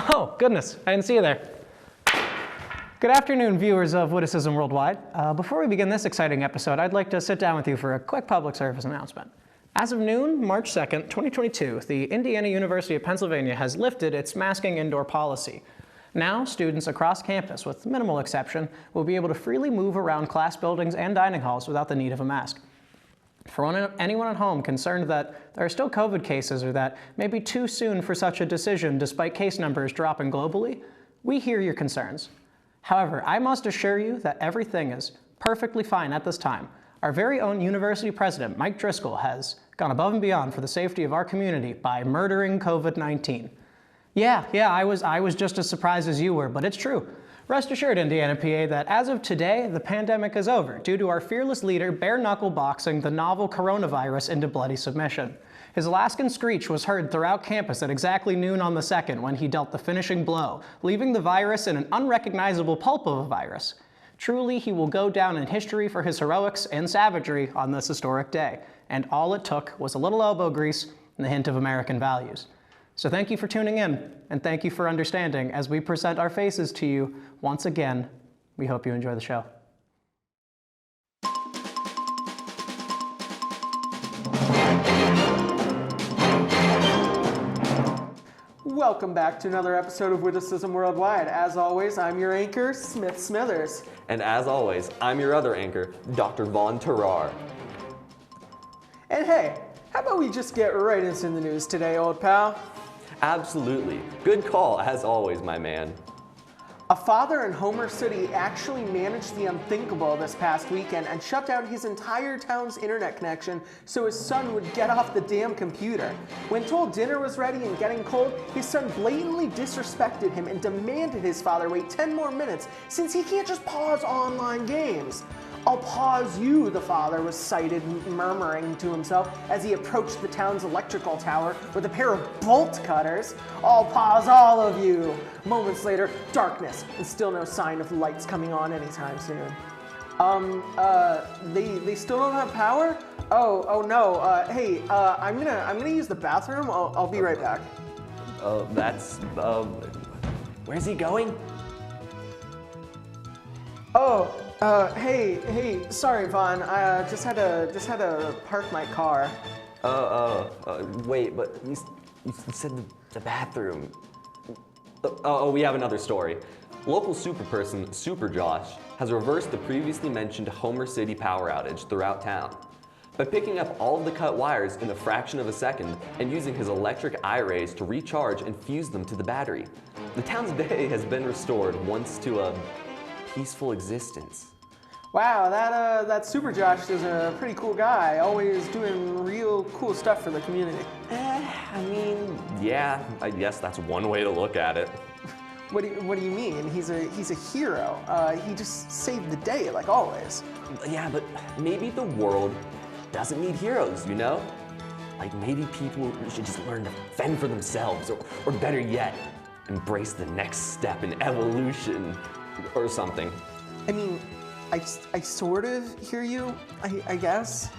Oh, goodness, I didn't see you there. Good afternoon, viewers of Witticism Worldwide. Before we begin this exciting episode, I'd like to sit down with you for a quick public service announcement. As of noon, March 2nd, 2022, the Indiana University of Pennsylvania has lifted its masking indoor policy. Now, students across campus, with minimal exception, will be able to freely move around class buildings and dining halls without the need of a mask. For anyone at home concerned that there are still COVID cases or that may be too soon for such a decision despite case numbers dropping globally, we hear your concerns. However, I must assure you that everything is perfectly fine at this time. Our very own university president, Mike Driscoll, has gone above and beyond for the safety of our community by murdering COVID-19. Yeah, I was just as surprised as you were, but it's true. Rest assured, Indiana PA, that as of today, the pandemic is over due to our fearless leader bare-knuckle boxing the novel coronavirus into bloody submission. His Alaskan screech was heard throughout campus at exactly noon on the 2nd when he dealt the finishing blow, leaving the virus in an unrecognizable pulp of a virus. Truly, he will go down in history for his heroics and savagery on this historic day, and all it took was a little elbow grease and a hint of American values. So thank you for tuning in, and thank you for understanding as we present our faces to you once again. We hope you enjoy the show. Welcome back to another episode of Witticism Worldwide. As always, I'm your anchor, Smith Smithers. And as always, I'm your other anchor, Dr. Von Terrar. And hey, how about we just get right into the news today, old pal? Absolutely. Good call, as always, my man. A father in Homer City actually managed the unthinkable this past weekend and shut down his entire town's internet connection so his son would get off the damn computer. When told dinner was ready and getting cold, his son blatantly disrespected him and demanded his father wait 10 more minutes since he can't just pause online games. "I'll pause you," the father was cited murmuring to himself as he approached the town's electrical tower with a pair of bolt cutters. "I'll pause all of you." Moments later, darkness, and still no sign of lights coming on anytime soon. They still don't have power? Oh no, hey, I'm gonna use the bathroom. I'll be right back. Where's he going? Hey, sorry, Vaughn. I just had to park my car. Wait, but you said the bathroom. We have another story. Local superperson, Super Josh, has reversed the previously mentioned Homer City power outage throughout town. By picking up all of the cut wires in a fraction of a second and using his electric eye rays to recharge and fuse them to the battery, the town's day has been restored once to a peaceful existence. Wow, that Super Josh is a pretty cool guy, always doing real cool stuff for the community. Yeah, I guess that's one way to look at it. What do you mean? He's a hero. He just saved the day, like always. Yeah, but maybe the world doesn't need heroes, you know? Like maybe people should just learn to fend for themselves, or better yet, embrace the next step in evolution, or something. I mean, I sort of hear you, I guess.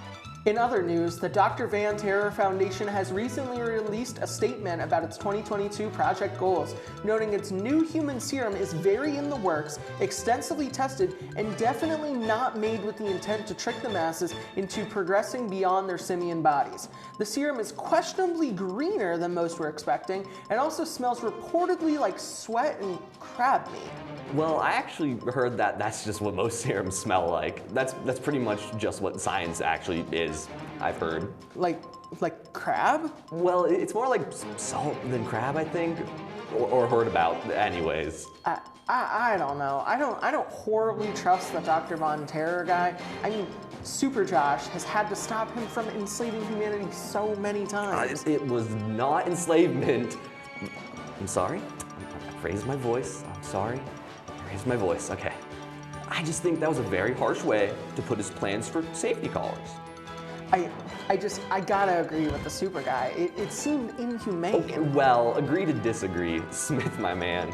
In other news, the Dr. Van Terror Foundation has recently released a statement about its 2022 project goals, noting its new human serum is very in the works, extensively tested, and definitely not made with the intent to trick the masses into progressing beyond their simian bodies. The serum is questionably greener than most were expecting, and also smells reportedly like sweat and crab meat. Well, I actually heard that that's just what most serums smell like. That's pretty much just what science actually is, I've heard. Like crab? Well, it's more like salt than crab, I think, or heard about anyways. I don't know. I don't horribly trust the Dr. Von Terror guy. I mean, Super Josh has had to stop him from enslaving humanity so many times. It was not enslavement. I'm sorry. I raised my voice. I'm sorry. I raised my voice. Okay. I just think that was a very harsh way to put his plans for safety collars. I gotta agree with the super guy. It seemed inhumane. Okay, well, agree to disagree, Smith, my man.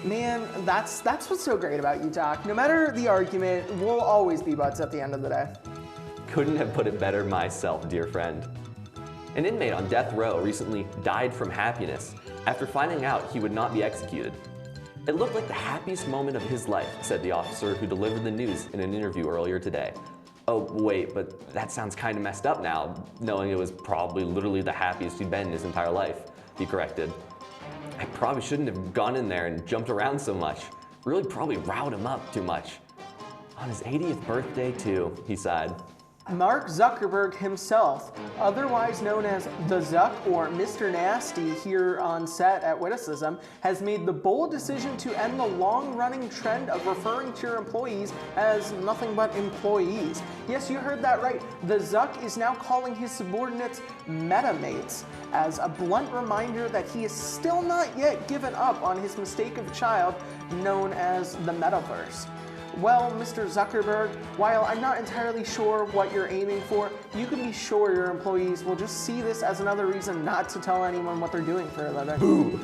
Man, that's what's so great about you, Doc. No matter the argument, we'll always be buds at the end of the day. Couldn't have put it better myself, dear friend. An inmate on death row recently died from happiness after finding out he would not be executed. It looked like the happiest moment of his life, said the officer who delivered the news in an interview earlier today. Oh, wait, but that sounds kind of messed up now, knowing it was probably literally the happiest he'd been in his entire life, he corrected. I probably shouldn't have gone in there and jumped around so much. Really probably riled him up too much. On his 80th birthday, too, he sighed. Mark Zuckerberg himself, otherwise known as the Zuck or Mr. Nasty here on set at Witticism, has made the bold decision to end the long-running trend of referring to your employees as nothing but employees. Yes, you heard that right. The Zuck is now calling his subordinates metamates, as a blunt reminder that he is still not yet given up on his mistake of child known as the metaverse. Well, Mr. Zuckerberg, while I'm not entirely sure what you're aiming for, you can be sure your employees will just see this as another reason not to tell anyone what they're doing for a living. Boo!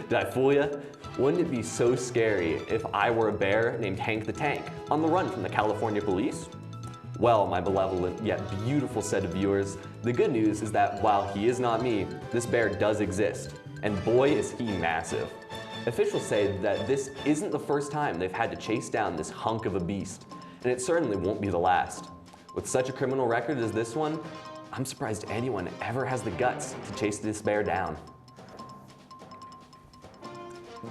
Did I fool you? Wouldn't it be so scary if I were a bear named Hank the Tank, on the run from the California police? Well, my benevolent yet beautiful set of viewers, the good news is that while he is not me, this bear does exist, and boy is he massive. Officials say that this isn't the first time they've had to chase down this hunk of a beast, and it certainly won't be the last. With such a criminal record as this one, I'm surprised anyone ever has the guts to chase this bear down.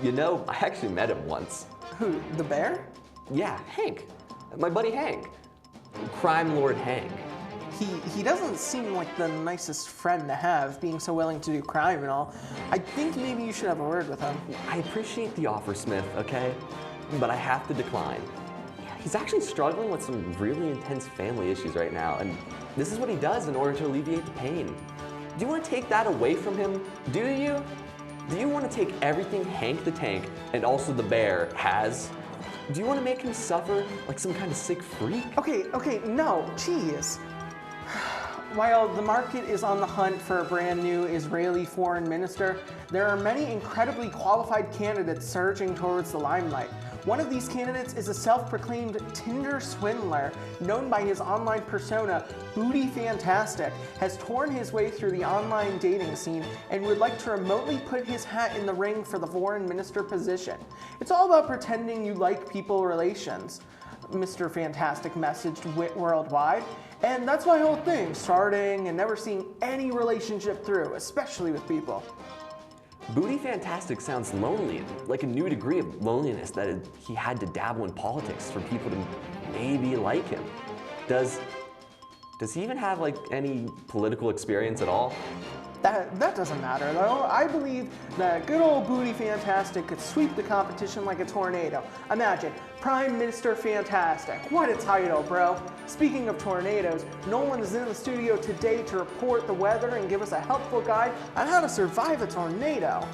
You know, I actually met him once. Who, the bear? Yeah, Hank. My buddy Hank. Crime Lord Hank. He doesn't seem like the nicest friend to have, being so willing to do crime and all. I think maybe you should have a word with him. I appreciate the offer, Smith, okay? But I have to decline. Yeah, he's actually struggling with some really intense family issues right now, and this is what he does in order to alleviate the pain. Do you want to take that away from him? Do you? Do you want to take everything Hank the Tank and also the bear has? Do you want to make him suffer like some kind of sick freak? Okay, no, jeez. While the market is on the hunt for a brand new Israeli foreign minister, there are many incredibly qualified candidates surging towards the limelight. One of these candidates is a self-proclaimed Tinder swindler, known by his online persona, Booty Fantastic, has torn his way through the online dating scene and would like to remotely put his hat in the ring for the foreign minister position. It's all about pretending you like people relations, Mr. Fantastic messaged Wit Worldwide. And that's my whole thing, starting and never seeing any relationship through, especially with people. Booty Fantastic sounds lonely, like a new degree of loneliness that he had to dabble in politics for people to maybe like him. Does he even have like any political experience at all? That doesn't matter though. I believe that good old Booty Fantastic could sweep the competition like a tornado. Imagine, Prime Minister Fantastic. What a title, bro. Speaking of tornadoes, Nolan is in the studio today to report the weather and give us a helpful guide on how to survive a tornado.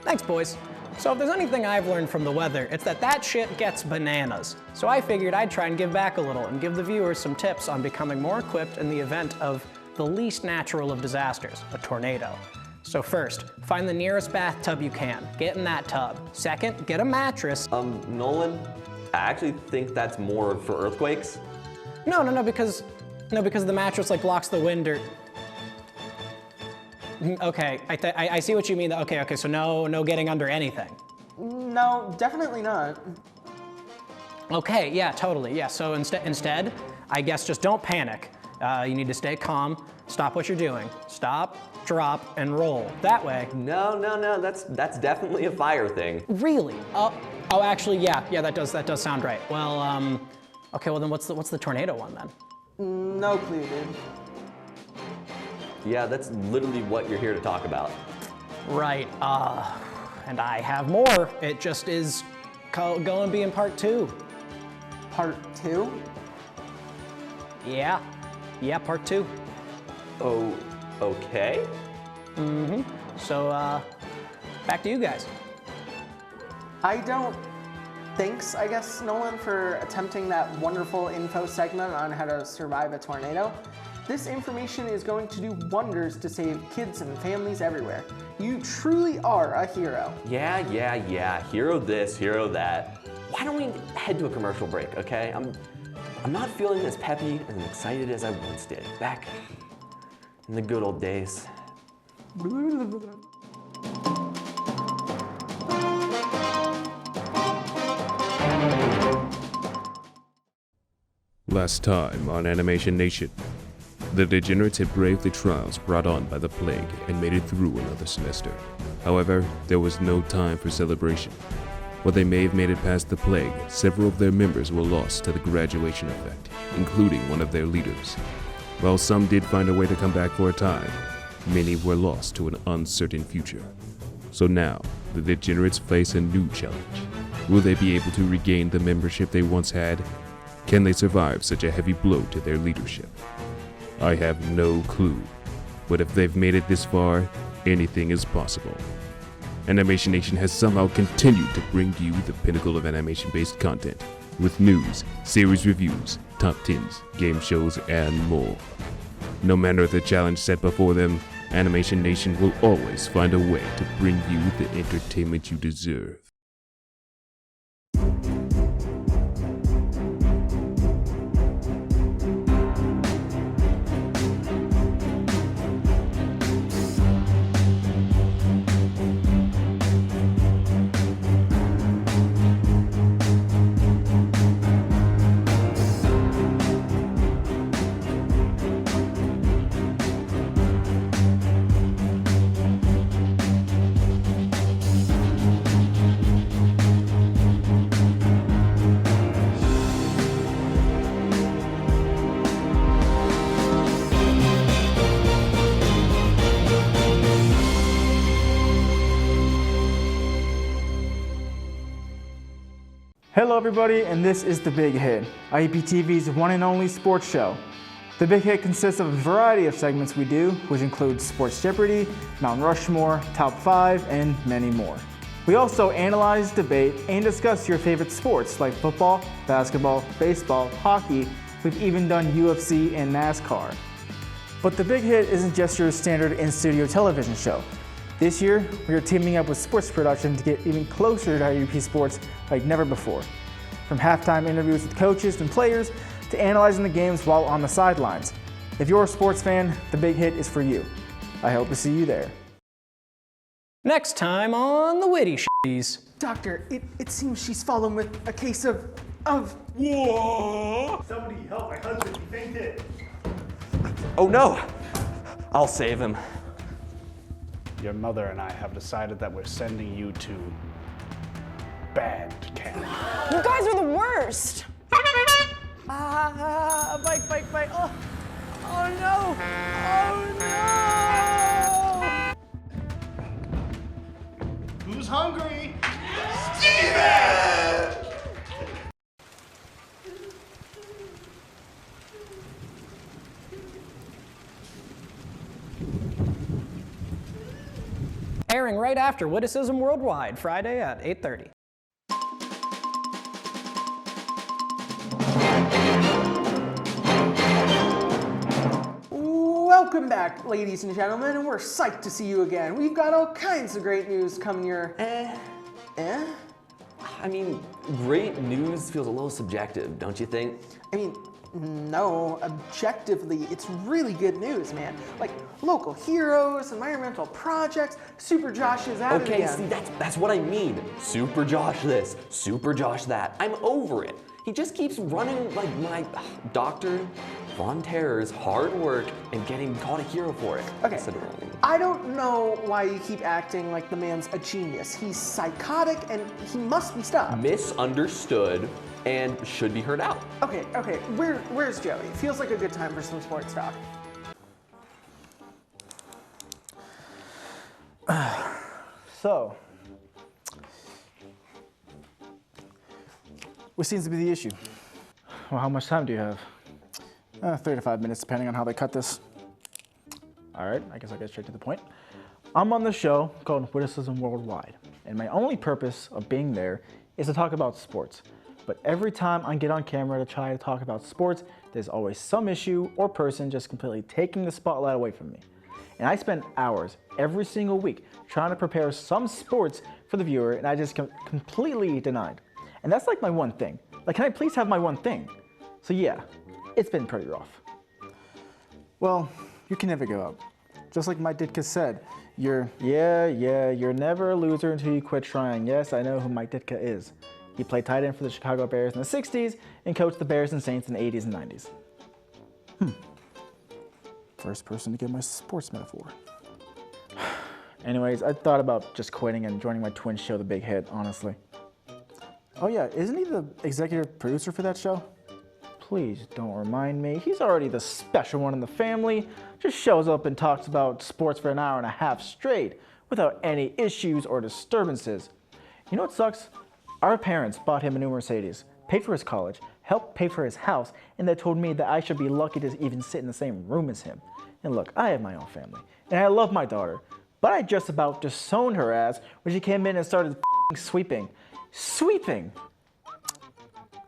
Thanks, boys. So if there's anything I've learned from the weather, it's that shit gets bananas. So I figured I'd try and give back a little and give the viewers some tips on becoming more equipped in the event of the least natural of disasters, a tornado. So first, find the nearest bathtub you can. Get in that tub. Second, get a mattress. Nolan, I actually think that's more for earthquakes. No, because the mattress like blocks the wind or... Okay, I see what you mean. Okay, so no getting under anything. No, definitely not. Okay, yeah, totally, yeah. So instead, I guess just don't panic. You need to stay calm, stop what you're doing. Stop, drop, and roll. That way. No, that's definitely a fire thing. Really? Oh, actually, yeah, that does sound right. Well, okay, well then what's the tornado one then? No clue, dude. Yeah, that's literally what you're here to talk about. Right, and I have more. It just is going to be in part 2. Part 2? Yeah, part 2. Oh, okay. So, back to you guys. I don't thanks, I guess, Nolan, for attempting that wonderful info segment on how to survive a tornado. This information is going to do wonders to save kids and families everywhere. You truly are a hero. Yeah. Hero this, hero that. Why don't we head to a commercial break, okay? I'm not feeling as peppy and excited as I once did. Back in the good old days. Last time on Animation Nation, the degenerates had braved the trials brought on by the plague and made it through another semester. However, there was no time for celebration. While they may have made it past the plague, several of their members were lost to the graduation effect, including one of their leaders. While some did find a way to come back for a time, many were lost to an uncertain future. So now, the degenerates face a new challenge. Will they be able to regain the membership they once had? Can they survive such a heavy blow to their leadership? I have no clue, but if they've made it this far, anything is possible. Animation Nation has somehow continued to bring you the pinnacle of animation-based content, with news, series reviews, top 10s, game shows, and more. No matter the challenge set before them, Animation Nation will always find a way to bring you the entertainment you deserve. Hello everybody, and this is The Big Hit, IUP-TV's one and only sports show. The Big Hit consists of a variety of segments we do, which includes Sports Jeopardy, Mount Rushmore, Top 5, and many more. We also analyze, debate, and discuss your favorite sports like football, basketball, baseball, hockey. We've even done UFC and NASCAR. But The Big Hit isn't just your standard in-studio television show. This year, we are teaming up with sports production to get even closer to IUP sports like never before. From halftime interviews with coaches and players to analyzing the games while on the sidelines. If you're a sports fan, The Big Hit is for you. I hope to see you there. Next time on the Witticism. Doctor, it seems she's fallen with a case of... Whoa! Somebody help my husband, he fainted. Oh no! I'll save him. Your mother and I have decided that we're sending you to band camp. You guys are the worst! Bike. Oh no! Oh no! Who's hungry? Airing right after Witticism Worldwide, Friday at 8:30. Welcome back, ladies and gentlemen, and we're psyched to see you again. We've got all kinds of great news coming your... I mean, great news feels a little subjective, don't you think? I mean, no, objectively, it's really good news, man. Like, local heroes, environmental projects, Super Josh is at it Okay, again. see, that's what I mean. Super Josh this, Super Josh that. I'm over it. He just keeps running like my Dr. Von Terror's hard work and getting called a hero for it. Okay, Considering. I don't know why you keep acting like the man's a genius. He's psychotic and he must be stopped. Misunderstood and should be heard out. Okay, where's Joey? Feels like a good time for some sports talk. So, what seems to be the issue? Well, how much time do you have? 3 to 5 minutes, depending on how they cut this. All right, I guess I'll get straight to the point. I'm on the show called Witticism Worldwide, and my only purpose of being there is to talk about sports. But every time I get on camera to try to talk about sports, there's always some issue or person just completely taking the spotlight away from me. And I spend hours every single week trying to prepare some sports for the viewer, and I just completely denied. And that's like my one thing. Like, can I please have my one thing? So yeah, it's been pretty rough. Well, You can never give up. Just like Mike Ditka said, you're never a loser until you quit trying. Yes, I know who Mike Ditka is. He played tight end for the Chicago Bears in the 60s and coached the Bears and Saints in the 80s and 90s. First person to get my sports metaphor. Anyways, I thought about just quitting and joining my twin show, The Big Hit, honestly. Oh yeah, isn't he the executive producer for that show? Please don't remind me. He's already the special one in the family. Just shows up and talks about sports for an hour and a half straight without any issues or disturbances. You know what sucks? Our parents bought him a new Mercedes, paid for his college, helped pay for his house, and they told me that I should be lucky to even sit in the same room as him. And look, I have my own family, and I love my daughter, but I just about disowned her ass when she came in and started sweeping. Sweeping!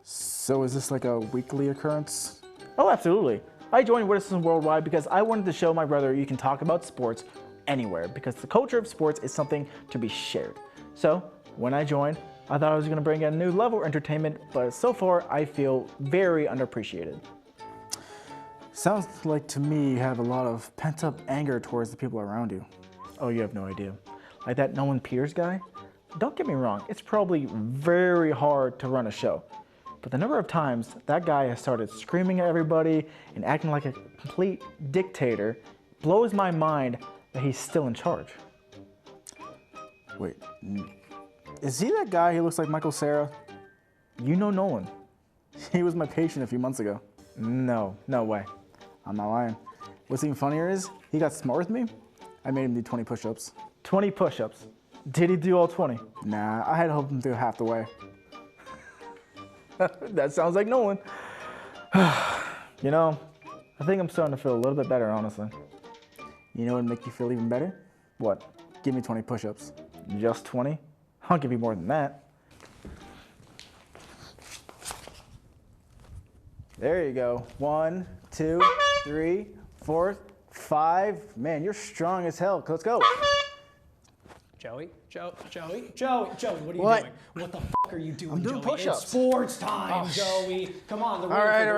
So is this like a weekly occurrence? Oh, absolutely. I joined Witticism Worldwide because I wanted to show my brother you can talk about sports anywhere, because the culture of sports is something to be shared. So, when I joined, I thought I was going to bring a new level of entertainment, but so far I feel very underappreciated. Sounds like to me you have a lot of pent-up anger towards the people around you. Oh, you have no idea. Like that Nolan Pierce guy? Don't get me wrong, it's probably very hard to run a show. But the number of times that guy has started screaming at everybody and acting like a complete dictator blows my mind that he's still in charge. Wait, is he that guy who looks like Michael Cera? You know Nolan. He was my patient a few months ago. No way. I'm not lying. What's even funnier is, he got smart with me. I made him do 20 push-ups. 20 push-ups. Did he do all 20? Nah, I had to help him through half the way. That sounds like Nolan. You know, I think I'm starting to feel a little bit better, honestly. You know what would make you feel even better? What? Give me 20 push-ups. Just 20? I'll give you more than that. There you go. 1, 2, 3, 4, 5. Man, you're strong as hell. Let's go. Joey, what are you What? doing? What the are you doing, I'm doing Joey? push-ups. It's sports time, Joey. Come on, the All right.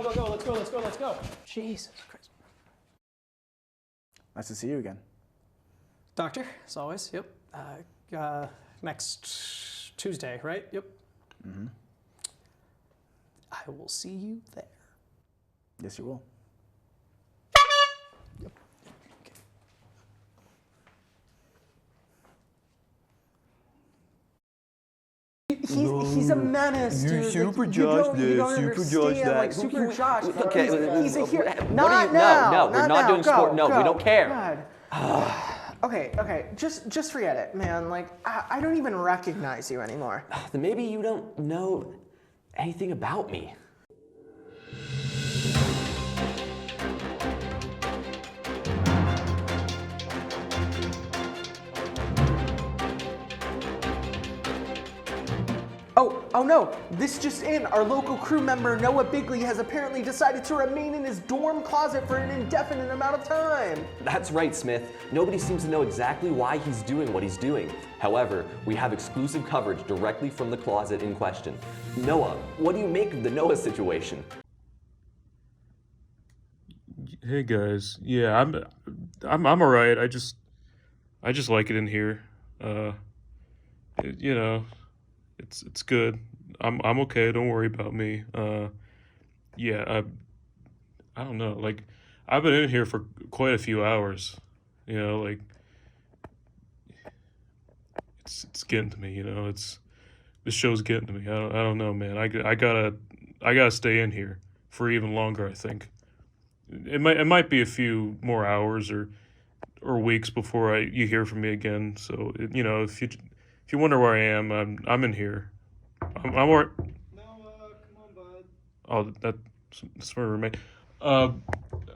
Let's go. Jesus Christ. Nice to see you again. Doctor, as always, yep. Next Tuesday, right? Yep. Mm-hmm. I will see you there. Yes, you will. He's a menace, dude. You super Like, Josh you don't this, super understand, Josh that. like, super Josh. Okay, he's a hero. what do Not you? now. No, we're not doing Go, sport. No, go. we don't care. God. Okay, just forget it, man. Like, I don't even recognize you anymore. Then maybe you don't know anything about me. Oh no, this just in. Our local crew member, Noah Bigley, has apparently decided to remain in his dorm closet for an indefinite amount of time. That's right, Smith. Nobody seems to know exactly why he's doing what he's doing. However, we have exclusive coverage directly from the closet in question. Noah, what do you make of the Noah situation? Hey guys, yeah, I'm all right. I just like it in here. You know, it's good. I'm okay. Don't worry about me. Yeah, I don't know. Like, I've been in here for quite a few hours. You know, like it's getting to me. You know, this show's getting to me. I don't know, man. I gotta stay in here for even longer. I think it might be a few more hours or weeks before you hear from me again. So you know, if you wonder where I am, I'm in here. I'm all right. No, come on, bud. Oh, that's my roommate. Come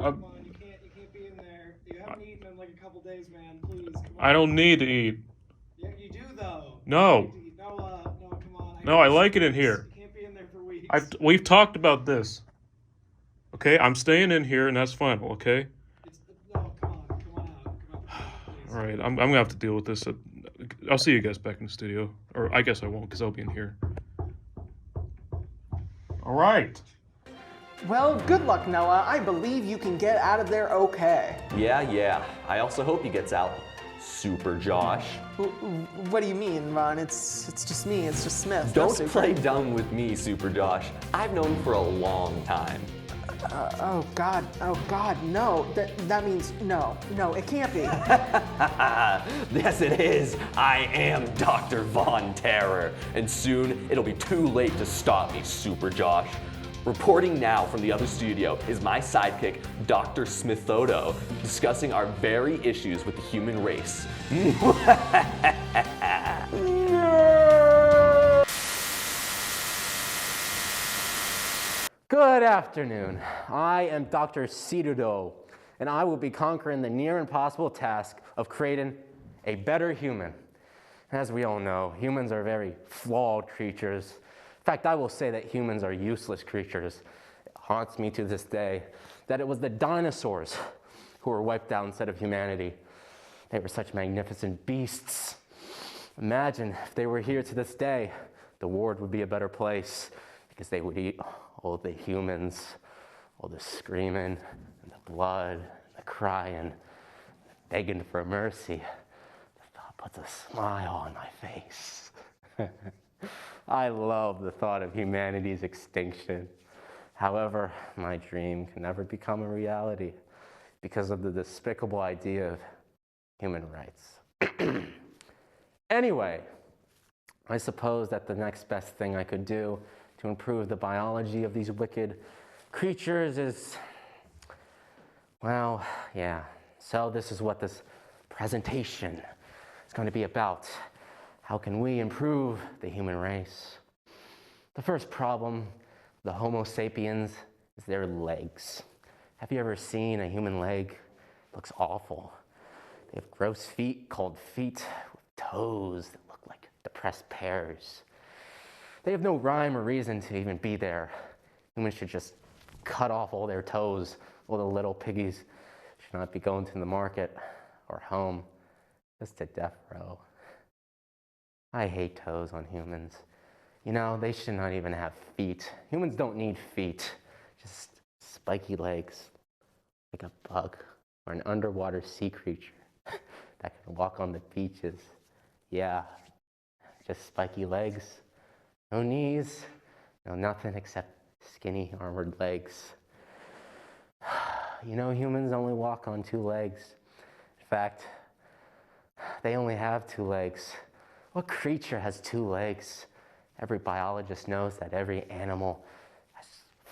on, you can't be in there. You haven't eaten in like a couple days, man. Please, come on. I don't need to eat. Yeah, you do though. No. No, come on. No, I like it in here. You can't be in there for weeks. We've talked about this. Okay, I'm staying in here, and that's final. Okay. No, come on out. Come on, please. All right, I'm gonna have to deal with this. I'll see you guys back in the studio, or I guess I won't, because I'll be in here. All right. Well, good luck, Noah. I believe you can get out of there okay. Yeah. I also hope he gets out. Super Josh. What do you mean, Ron? It's just me. It's just Smith. No Don't Super. play dumb with me, Super Josh. I've known you for a long time. Oh God, no. That means no, it can't be. Yes, it is. I am Dr. Von Terror, and soon it'll be too late to stop me, Super Josh. Reporting now from the other studio is my sidekick, Dr. Smithoto, discussing our very issues with the human race. Good afternoon. I am Dr. Sidudo, and I will be conquering the near impossible task of creating a better human. As we all know, humans are very flawed creatures. In fact, I will say that humans are useless creatures. It haunts me to this day that it was the dinosaurs who were wiped out instead of humanity. They were such magnificent beasts. Imagine if they were here to this day, the world would be a better place because they would eat all the humans, all the screaming, and the blood, and the crying, begging for mercy. The thought puts a smile on my face. I love the thought of humanity's extinction. However, my dream can never become a reality because of the despicable idea of human rights. Anyway, I suppose that the next best thing I could do to improve the biology of these wicked creatures is, well, yeah. So this is what this presentation is going to be about. How can we improve the human race? The first problem, the Homo sapiens, is their legs. Have you ever seen a human leg? It looks awful. They have gross feet called feet with toes that look like depressed pears. They have no rhyme or reason to even be there. Humans should just cut off all their toes. All the little piggies should not be going to the market or home, just to death row. I hate toes on humans. You know, they should not even have feet. Humans don't need feet, just spiky legs, like a bug or an underwater sea creature that can walk on the beaches. Yeah, just spiky legs. No knees, no nothing except skinny armored legs. You know, humans only walk on 2 legs. In fact, they only have 2 legs. What creature has 2 legs? Every biologist knows that every animal has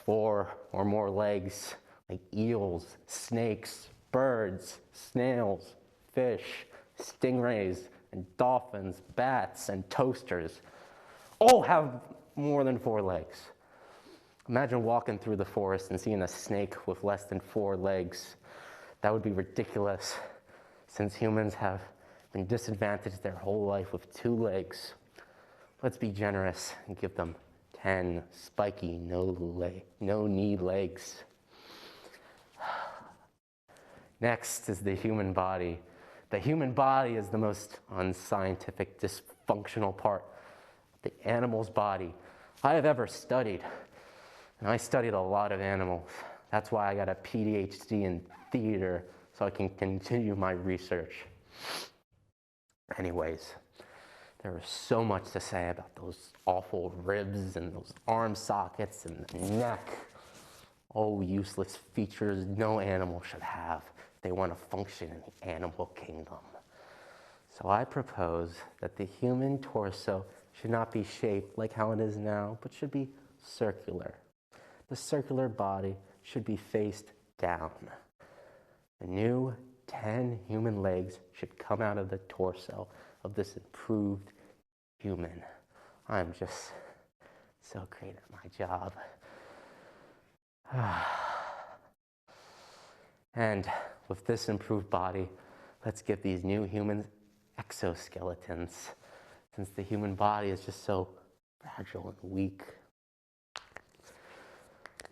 4 or more legs, like eels, snakes, birds, snails, fish, stingrays, and dolphins, bats, and toasters. All have more than 4 legs. Imagine walking through the forest and seeing a snake with less than 4 legs. That would be ridiculous, since humans have been disadvantaged their whole life with 2 legs. Let's be generous and give them 10 spiky, no-knee legs. Next is the human body. The human body is the most unscientific, dysfunctional part of the animal's body I have ever studied. And I studied a lot of animals. That's why I got a PhD in theater, so I can continue my research. Anyways, there is so much to say about those awful ribs and those arm sockets and the neck. All useless features no animal should have if they want to function in the animal kingdom. So I propose that the human torso should not be shaped like how it is now, but should be circular. The circular body should be faced down. The new 10 human legs should come out of the torso of this improved human. I'm just so great at my job. And with this improved body, let's give these new humans exoskeletons, since the human body is just so fragile and weak.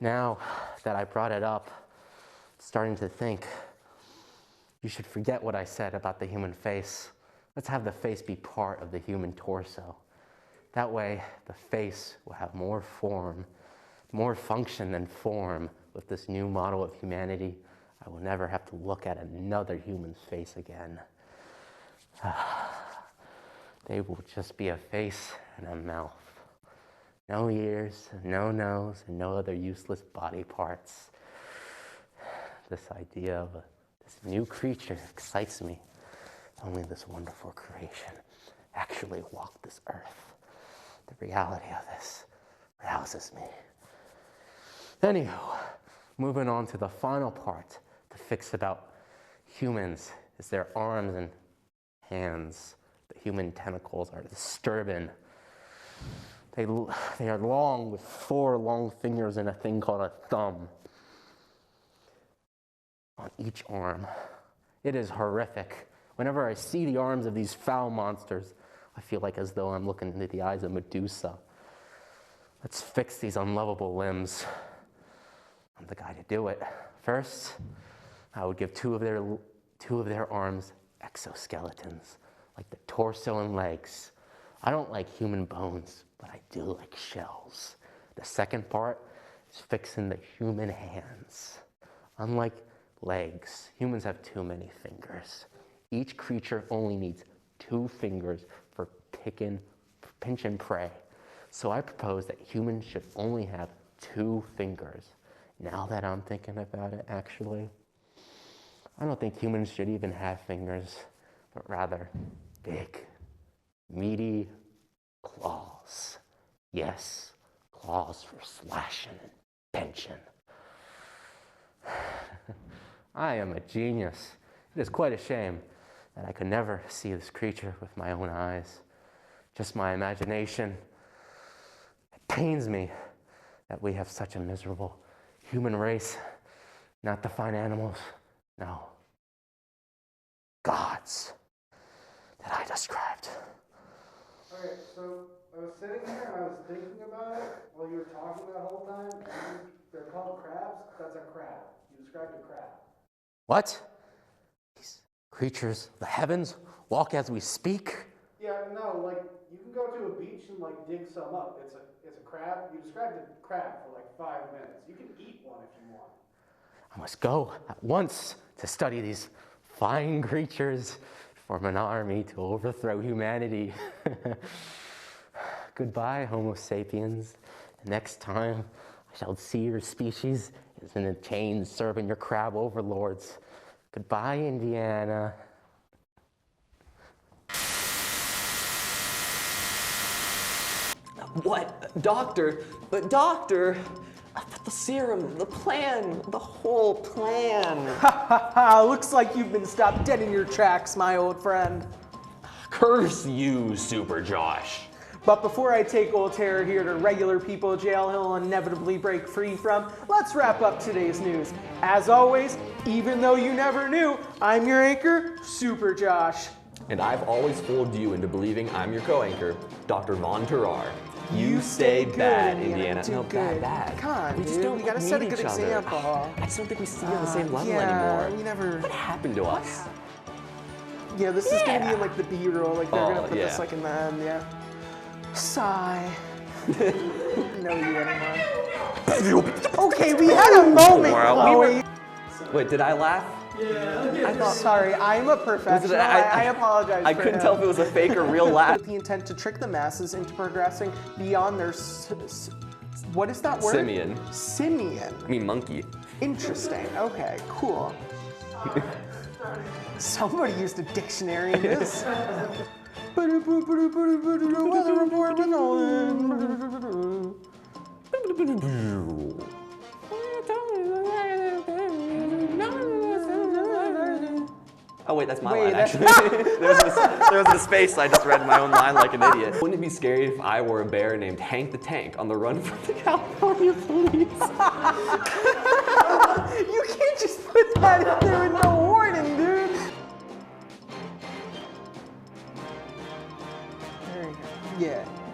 Now that I brought it up, I'm starting to think you should forget what I said about the human face. Let's have the face be part of the human torso. That way, the face will have more form, more function than form. With this new model of humanity, I will never have to look at another human's face again. They will just be a face and a mouth. No ears, no nose, and no other useless body parts. This idea of this new creature excites me. Only this wonderful creation actually walked this earth. The reality of this rouses me. Anywho, moving on to the final part to fix about humans is their arms and hands. The human tentacles are disturbing. They are long with 4 long fingers and a thing called a thumb on each arm. It is horrific. Whenever I see the arms of these foul monsters, I feel like as though I'm looking into the eyes of Medusa. Let's fix these unlovable limbs. I'm the guy to do it. First, I would give two of their arms exoskeletons, like the torso and legs. I don't like human bones, but I do like shells. The second part is fixing the human hands. Unlike legs, humans have too many fingers. Each creature only needs 2 fingers for pinch and prey. So I propose that humans should only have 2 fingers. Now that I'm thinking about it, actually, I don't think humans should even have fingers, but rather big, meaty claws. Yes, claws for slashing and pinching. I am a genius. It is quite a shame that I could never see this creature with my own eyes. Just my imagination. It pains me that we have such a miserable human race, not the fine animals, no, gods that I described. Okay, so I was sitting here and I was thinking about it while you were talking that whole time. They're called crabs. That's a crab. You described a crab. What? These creatures, the heavens, walk as we speak? Yeah, no, like you can go to a beach and like dig some up. It's a crab. You described a crab for like 5 minutes. You can eat one if you want. I must go at once to study these fine creatures, form an army to overthrow humanity. Goodbye, Homo sapiens. Next time I shall see your species is in a chain serving your crab overlords. Goodbye, Indiana. What? Doctor? But doctor, the serum, the plan, the whole plan. Looks like you've been stopped dead in your tracks, my old friend. Curse you, Super Josh. But before I take old Terror here to regular people jail he'll inevitably break free from, let's wrap up today's news. As always, even though you never knew, I'm your anchor, Super Josh. And I've always fooled you into believing I'm your co-anchor, Dr. Von Terrar. You stay bad, Indiana. Do No, good. bad. Come on, We just dude. don't We gotta meet set a each good other. example. I just don't think we see on the same level yeah, anymore. we never. What happened to us? Yeah, this is gonna be in like the B-roll. Like they're gonna put this yeah. like in the end. Yeah. Sigh. No, you anymore. Okay, we had a moment, Chloe. Wait, did I laugh? Sorry, I'm a professional. I apologize. I for couldn't him. tell if it was a fake or real laugh. With the intent to trick the masses into progressing beyond their what is that word? Simian. Simian. I mean monkey. Interesting. Okay, cool. Somebody used a dictionary in this. Weather report with Nolan. Oh wait, that's my line actually. there was a space, I just read my own line like an idiot. Wouldn't it be scary if I were a bear named Hank the Tank on the run from the California police? You can't just put that in there